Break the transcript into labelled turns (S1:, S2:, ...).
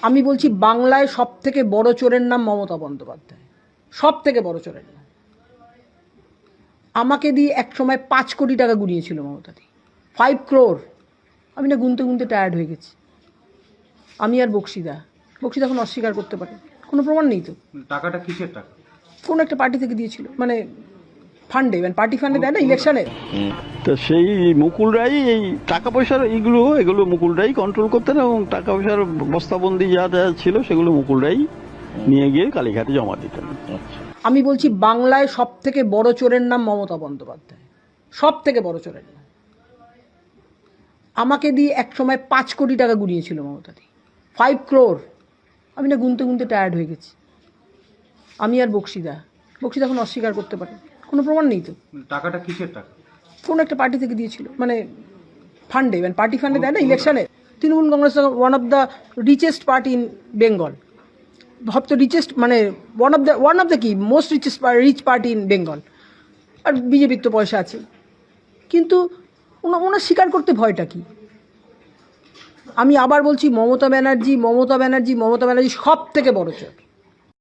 S1: আমি বলছি বাংলায় সবথেকে বড় চোরের নাম মমতা বন্দ্যোপাধ্যায়। সবথেকে বড় চোরের নাম। আমাকে দিয়ে এক সময় 5 কোটি টাকা গুনিয়েছিল মমতাদি। 5 crore। আমি না গুনতে গুনতে টায়ার্ড হয়ে গেছি। আমি আর বক্সিদা এখন অস্বীকার করতে পারে, কোনো প্রমাণ নেই তো।
S2: টাকাটা কিসের টাকা?
S1: কোন একটা পার্টি থেকে দিয়েছিল, মানে ফান্ডে, মানে পার্টি ফান্ডে দেয় না ইলেকশনে।
S3: তো সেই মুকুল রায় এই টাকা পয়সার এগুলো মুকুল রায় কন্ট্রোল করতেন, এবং টাকা পয়সার বস্তাবন্দি যা যা ছিল সেগুলো মুকুল রায় নিয়ে গিয়ে কালীঘাটে জমা দিতেন।
S1: আমি বলছি বাংলায় সবথেকে বড় চোরের নাম মমতা বন্দ্যোপাধ্যায়। সবথেকে বড় চোরের নাম। আমাকে দিয়ে এক সময় 5 কোটি টাকা গুনিয়েছিল মমতাদি। 5 crore। আমি না গুনতে গুনতে টায়ার্ড হয়ে গেছি। আমি আর বক্সিদা এখন অস্বীকার করতে পারে, কোনো প্রমাণ নেই তো।
S2: টাকাটা কিসের টাকা?
S1: কোন একটা পার্টি থেকে দিয়েছিল, মানে ফান্ডে, মানে পার্টি ফান্ডে দেয় না ইলেকশনে। Trinamool Congress one of the richest party in Bengal. ভাব তো রিচেস্ট, মানে ওয়ান অফ দ্য কি most rich party in Bengal. আর বিজেপির তো পয়সা আছে, কিন্তু ওনার স্বীকার করতে ভয়টা কি? আমি আবার বলছি মমতা ব্যানার্জি সব থেকে বড় চোর।